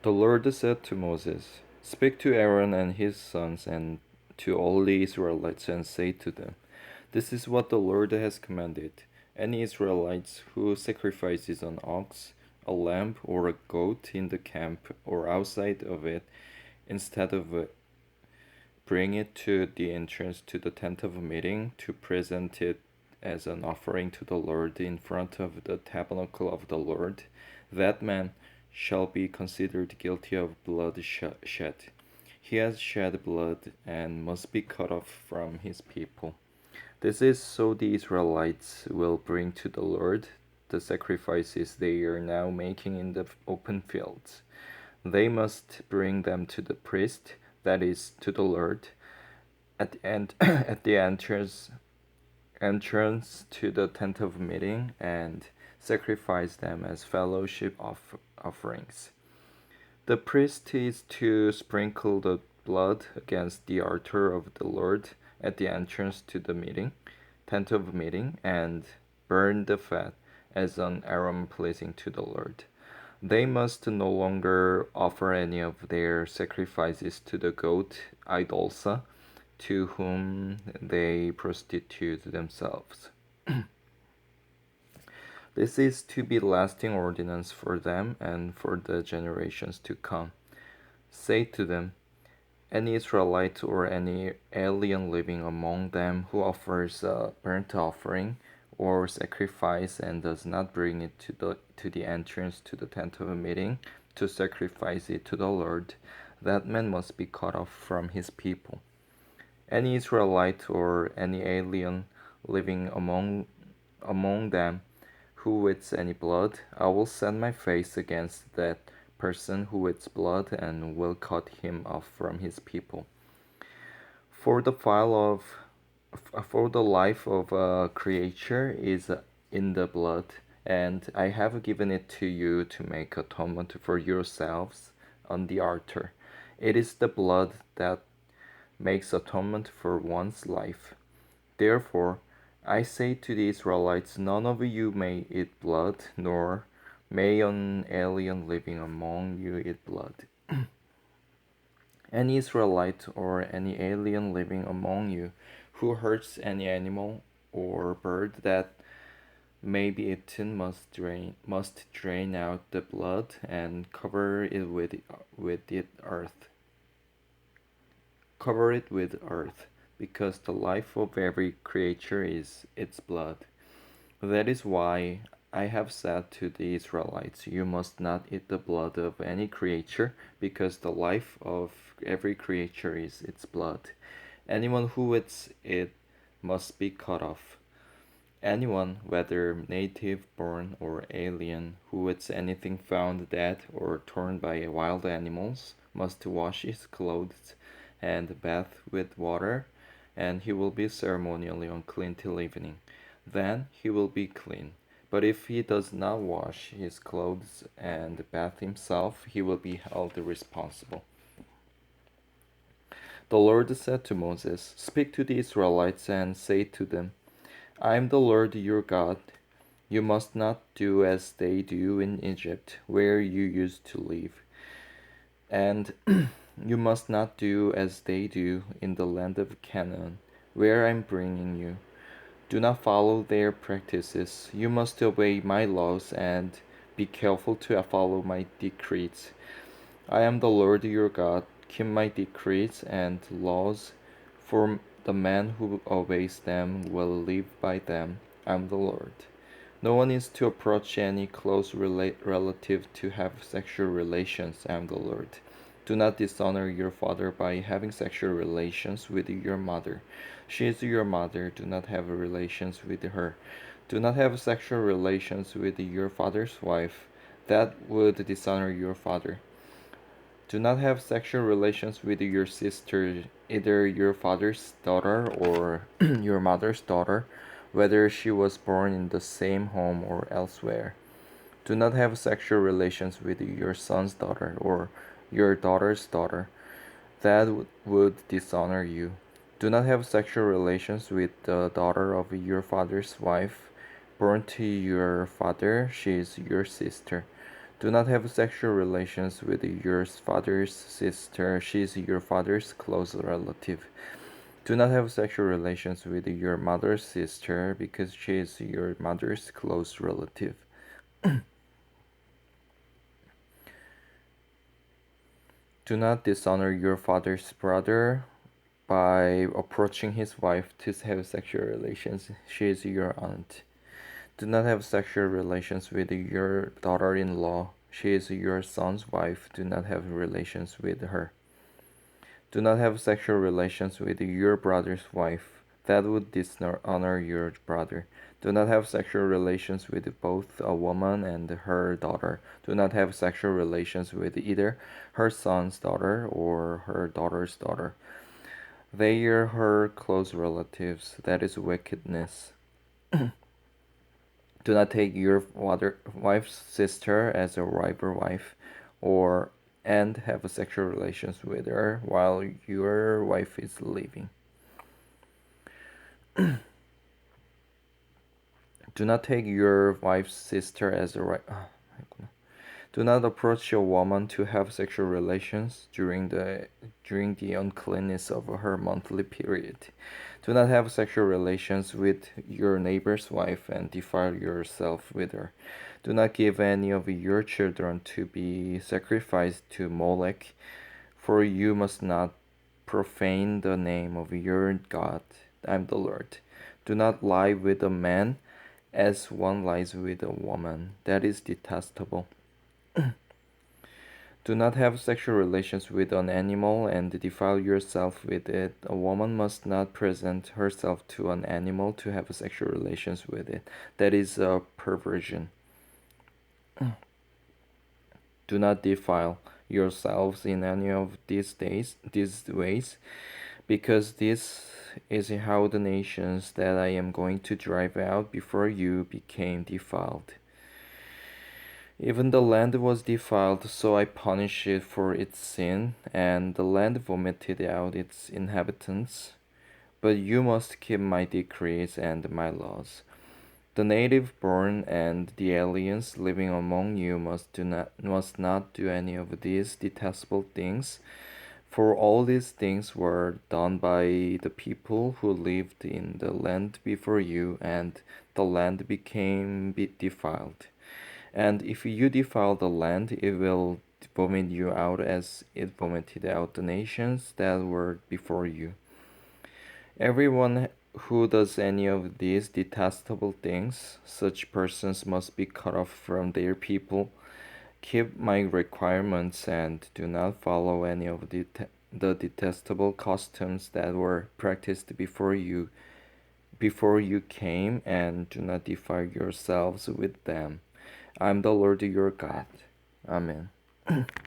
The Lord said to Moses, Speak to Aaron and his sons and to all the Israelites and say to them, This is what the Lord has commanded. Any Israelites who sacrifices an ox, a lamb, or a goat in the camp or outside of it, instead of bring it to the entrance to the tent of meeting to present it as an offering to the Lord in front of the tabernacle of the Lord, that man shall be considered guilty of blood shed. He has shed blood and must be cut off from his people. This is so the Israelites will bring to the Lord the sacrifices they are now making in the open fields. They must bring them to the priest, that is, to the Lord, at the at the entrance to the tent of meeting, and sacrifice them as fellowship offerings. The priest is to sprinkle the blood against the altar of the Lord at the entrance to the tent of meeting, and burn the fat as an aroma pleasing to the Lord. They must no longer offer any of their sacrifices to the goat idolsa, to whom they prostitute themselves. This is to be lasting ordinance for them and for the generations to come. Say to them, any Israelite or any alien living among them who offers a burnt offering or sacrifice and does not bring it to the entrance to the tent of meeting to sacrifice it to the Lord, that man must be cut off from his people. Any Israelite or any alien living among them who eats any blood, I will set my face against that person who eats blood and will cut him off from his people. For the life of a creature is in the blood, and I have given it to you to make atonement for yourselves on the altar. It is the blood that makes atonement for one's life. Therefore, I say to the Israelites, none of you may eat blood, nor may an alien living among you eat blood. Any Israelite or any alien living among you who hurts any animal or bird that may be eaten must drain out the blood and cover it with earth. Cover it with earth, because the life of every creature is its blood. That is why I have said to the Israelites, you must not eat the blood of any creature, because the life of every creature is its blood. Anyone who eats it must be cut off. Anyone, whether native born or alien, who eats anything found dead or torn by wild animals, must wash his clothes and bath with water, and he will be ceremonially unclean till evening. Then he will be clean. But if he does not wash his clothes and bath himself, he will be held responsible. The Lord said to Moses, Speak to the Israelites and say to them, I am the Lord your God. You must not do as they do in Egypt, where you used to live. And you must not do as they do in the land of Canaan, where I am bringing you. Do not follow their practices. You must obey my laws and be careful to follow my decrees. I am the Lord your God. Keep my decrees and laws, for the man who obeys them will live by them. I am the Lord. No one is to approach any close relative to have sexual relations. I am the Lord. Do not dishonor your father by having sexual relations with your mother. She is your mother. Do not have relations with her. Do not have sexual relations with your father's wife. That would dishonor your father. Do not have sexual relations with your sister, either your father's daughter or your mother's daughter, whether she was born in the same home or elsewhere. Do not have sexual relations with your son's daughter or your daughter's daughter. That would dishonor you. Do not have sexual relations with the daughter of your father's wife, born to your father. She is your sister. Do not have sexual relations with your father's sister. She is your father's close relative. Do not have sexual relations with your mother's sister because she is your mother's close relative. Do not dishonor your father's brother by approaching his wife to have sexual relations. She is your aunt. Do not have sexual relations with your daughter-in-law. She is your son's wife. Do not have relations with her. Do not have sexual relations with your brother's wife. That would dishonor your brother. Do not have sexual relations with both a woman and her daughter. Do not have sexual relations with either her son's daughter or her daughter's daughter. They are her close relatives. That is wickedness. Do not take your wife's sister as a rival wife, or and have sexual relations with her while your wife is living. Do not take your wife's sister as a Do not approach a woman to have sexual relations during the uncleanness of her monthly period. Do not have sexual relations with your neighbor's wife and defile yourself with her. Do not give any of your children to be sacrificed to Molech, for you must not profane the name of your God. I am the Lord. Do not lie with a man as one lies with a woman. That is detestable. Do not have sexual relations with an animal and defile yourself with it. A woman must not present herself to an animal to have sexual relations with it. That is a perversion. Do not defile yourselves in any of these ways, because this is how the nations that I am going to drive out before you became defiled. Even the land was defiled, so I punished it for its sin, and the land vomited out its inhabitants. But you must keep my decrees and my laws. The native born and the aliens living among you must not do any of these detestable things, for all these things were done by the people who lived in the land before you, and the land became defiled. And if you defile the land, it will vomit you out as it vomited out the nations that were before you. Everyone who does any of these detestable things, such persons must be cut off from their people. Keep my requirements and do not follow any of the detestable customs that were practiced before you came, and do not defile yourselves with them. I am the Lord your God. Amen.